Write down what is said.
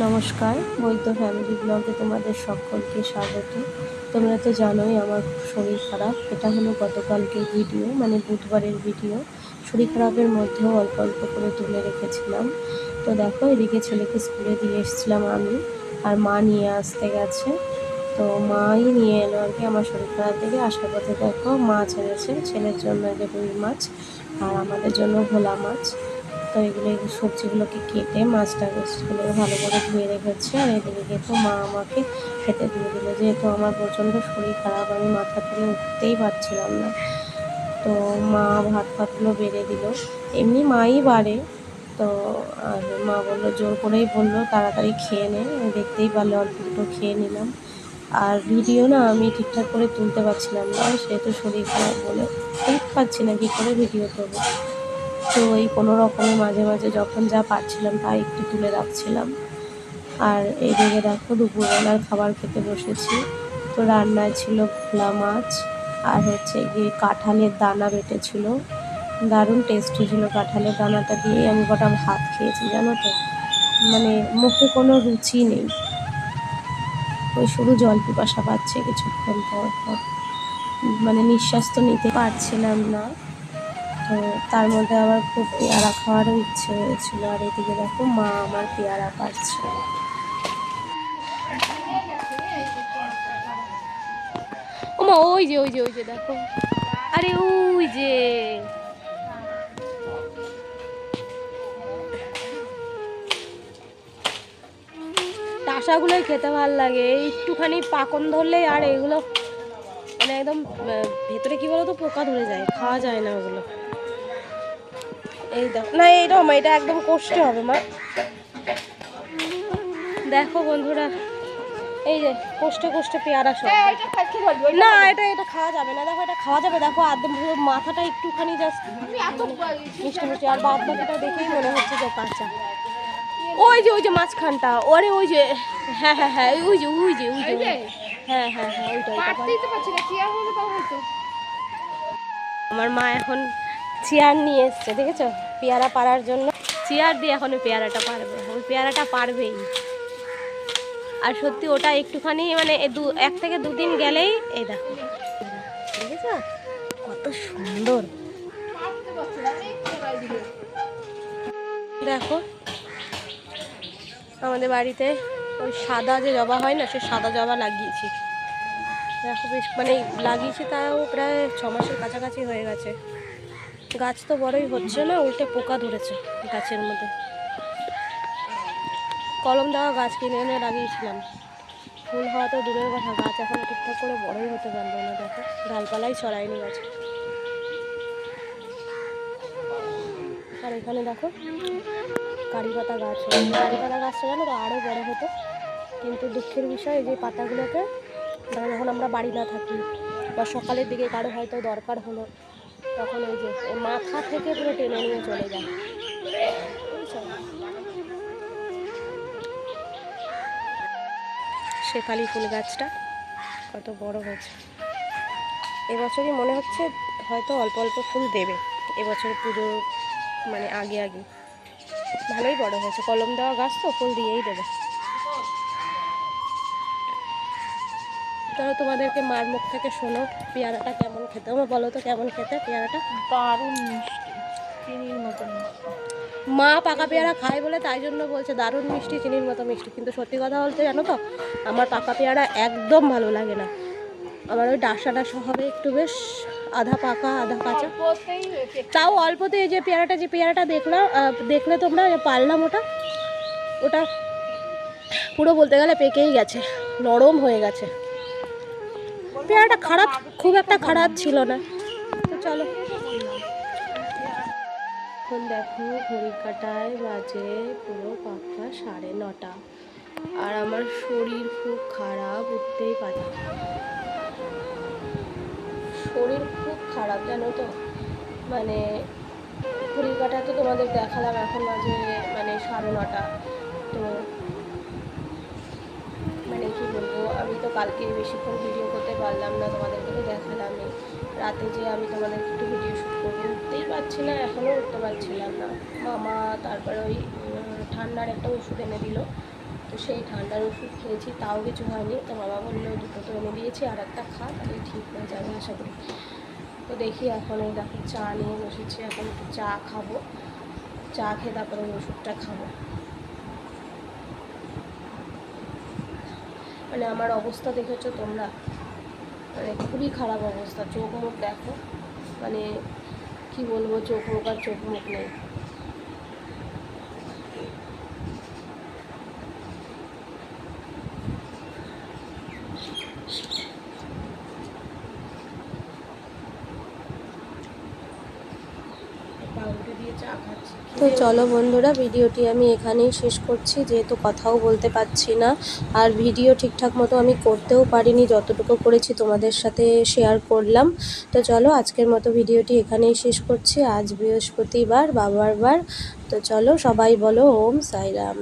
নমস্কার, বৈদ্য ফ্যামিলি ব্লগে তোমাদের সকলকে স্বাগত। তোমরা তো জানোই আমার শরীর খারাপ। এটা হলো গতকালকের ভিডিও, মানে বুধবারের ভিডিও। শরীর খারাপের মধ্যেও অল্প অল্প করে তুলে রেখেছিলাম। তো দেখো, এদিকে ছেলেকে স্কুলে দিয়ে এসেছিলাম আমি, আর মা নিয়ে আসতে গেছে। তো মাই নিয়ে এলো আর কি আমার শরীর খারাপ থেকে। আসার পথে দেখো মাছ এনেছে, ছেলের জন্য যে রুই মাছ আর আমাদের জন্য ভোলা মাছ। তো এগুলো সবজিগুলোকে কেটে মাছগুলোকে ভালো করে ধুয়ে রেখেছে। আর এদিকে কিন্তু মা আমাকে খেতে দিয়ে দিল, যেহেতু আমার প্রচণ্ড শরীর খারাপ, আমি মাথা তুলে উঠতেই পারছিলাম না। তো মা ভাত ফাতগুলো বেড়ে দিল, এমনি মাই বাড়ে। তো আর মা বললো, জোর করেই বললো তাড়াতাড়ি খেয়ে নে। দেখতেই পারলে অল্প দুটো খেয়ে নিলাম। আর ভিডিও না আমি ঠিকঠাক করে তুলতে পারছিলাম না, সেহেতু শরীর খারাপ বলে ঠিক পাচ্ছি না কী করে ভিডিও করবো। তো এই কোনো রকমে মাঝে মাঝে যখন যা পাচ্ছিলাম তাই একটু তুলে রাখছিলাম। আর এইদিকে দেখো দুপুরবেলার খাবার খেতে বসেছি। তো রান্নায় ছিল ভোলা মাছ, আর হচ্ছে গিয়ে কাঁঠালের দানা বেটেছিল, দারুণ টেস্টি ছিল। কাঁঠালের দানাটা দিয়েই আমি কটা ভাত খেয়েছি, জানো তো। মানে মুখে কোনো রুচি নেই, ওই শুধু জল পিপাসা পাচ্ছে কিছুক্ষণ পর পর, মানে নিঃশ্বাস তো নিতে পারছিলাম না। তো তার মধ্যে আবার খুব পেয়ারা খাওয়ারও ইচ্ছে হয়েছিল। আর এদিকে দেখো মা আমার পেয়ারা পাচ্ছে। ওমা, ওই যে ওই যে ওই যে দেখো, আরে ওই যে টাসাগুলোই খেতে ভাল লাগে, একটুখানি পাকন ধরলেই। আর এগুলো মানে একদম ভেতরে কি বলতো পোকা ধরে যায়, খাওয়া যায় না ওগুলো। এই দেখো না, এইটা মা, এটা একদম কষতে হবে মা। দেখো বন্ধুরা, এই যে কষ্টে কষ্টে পেয়ারা সব। না, এটা এটা খাওয়া যাবে না। দেখো এটা খাওয়া যাবে, দেখো একদম পুরো মাথাটা একটুখানি জাস্ট মিষ্টি মিষ্টি, আর বাদ বাকিটা দেখেই মনে হচ্ছে যে কাঁচা। ওই যে মাঝখানটা, ওরে ওই যে, হ্যাঁ হ্যাঁ হ্যাঁ, ওই যে ওই যে ওই যে, হ্যাঁ হ্যাঁ হ্যাঁ, ওইটা। আমার মা এখন চেয়ার নিয়ে এসছে, দেখেছো, পেয়ারা পাড়ার জন্য। চেয়ার দিয়ে এখন ওই পেয়ারাটা পারবে, ওই পেয়ারাটা পারবেই। আর সত্যি ওটা একটুখানি মানে 1 থেকে 2 দিন গেলেই, এই দেখো দেখেছো কত সুন্দর। দেখো আমাদের বাড়িতে ওই সাদা যে জবা হয় না, সে সাদা জবা লাগিয়েছি। দেখো বেশ মানে লাগিয়েছি, তাও প্রায় 6 মাসের কাছাকাছি হয়ে গেছে। গাছ তো বড়ই হচ্ছে না, উল্টে পোকা ধরেছে গাছের মধ্যে। কলম দেওয়া গাছ কিনে এনে লাগিয়েছিলাম, ফুল হওয়া তো দূরের কথা, গাছ এখনো ঠিকঠাক করে বড়ই হতে পারলো না। দেখো ডালপালাই ছড়ায়নি গাছে। আর এখানে দেখো কারি পাতা গাছ, কারি পাতা গাছটা জানো তো আরও বড় হতো, কিন্তু দুঃখের বিষয় যে পাতাগুলোকে যখন আমরা বাড়ি না থাকি বা সকালের দিকে কারো হয়তো দরকার হলো, তখন ওই যে মাথা থেকে পুরো টেনে নিয়ে চলে যায়। শেফালি ফুল গাছটা কত বড় হয়েছে। এবছরই মনে হচ্ছে হয়তো অল্প অল্প ফুল দেবে, এবছর পুজো মানে আগে আগে। ভালোই বড় হয়েছে, কলম দেওয়া গাছ তো ফুল দিয়েই দেবে। তাহলে তোমাদেরকে মার মুখ থেকে শোনো পেয়ারাটা কেমন খেতে। আমার বলো তো কেমন খেতে পেয়ারাটা? দারুণ মিষ্টি, চিনির মতো মিষ্টি। মা পাকা পেয়ারা খায় বলে তাই জন্য বলছে দারুণ মিষ্টি, চিনির মতো মিষ্টি। কিন্তু সত্যি কথা বলতে জানো তো, আমার পাকা পেয়ারা একদম ভালো লাগে না। আমার ওই ডাসা ডাসা হবে একটু, বেশ আধা পাকা আধা কাঁচা, তাও অল্পতে। এই যে পেয়ারাটা দেখলে তোমরা পারলাম, ওটা ওটা পুরো বলতে গেলে পেকেই গেছে, নরম হয়ে গেছে। পেয়ারাটা খারাপ, খুব একটা খারাপ ছিল না। তো চলো, এখন দেখো ঘড়ির কাঁটায় বাজে পুরো পাক্কা 9:30, আর আমার শরীর খুব খারাপ, উঠতেই পারি না। শরীর খুব খারাপ জানো তো, মানে ঘড়ির কাঁটা তো তোমাদের দেখালাম, এখন বাজে মানে 9:30। তো মানে কি বলবো, আমি তো কালকে বেশিক্ষণ ভিডিও করতে পারলাম না, তোমাদেরকে তো দেখালামই। রাতে যে আমি তোমাদেরকে একটু ভিডিও শ্যুট করবো, উঠতেই পারছি না, এখনও উঠতে পারছিলাম না। মামা তারপরে ওই ঠান্ডার একটা ওষুধ এনে দিল, তো তো সেই ঠান্ডার ওষুধ খেয়েছি, তাও কিছু হয়নি। তো বাবা বললো দুটো তো এনে দিয়েছি, আর একটা খা, তাহলে ঠিক হয়ে যাবে আশা করি। তো দেখি এখন এই দেখো চা নিয়ে বসেছি, এখন একটু চা খাবো, চা খেয়ে তারপরে ওষুধটা খাবো। মানে আমার অবস্থা দেখেছো তোমরা, মানে খুবই খারাপ অবস্থা। চোখ মুখ দেখো, মানে কি বলবো, চোখ মুখ আর চোখ মুখ নেই। পাউরুটি দিয়ে চা খাচ্ছি। তো চলো বন্ধুরা, ভিডিওটি আমি এখানেই শেষ করছি, যেহেতু কথাও বলতে পারছি না, আর ভিডিও ঠিকঠাক মতো আমি করতেও পারিনি, যতটুকু করেছি তোমাদের সাথে শেয়ার করলাম। তো চলো আজকের মতো ভিডিওটি এখানেই শেষ করছি। আজ বৃহস্পতিবার, বাবার বার। তো চলো সবাই বলো ওম সাইরাম।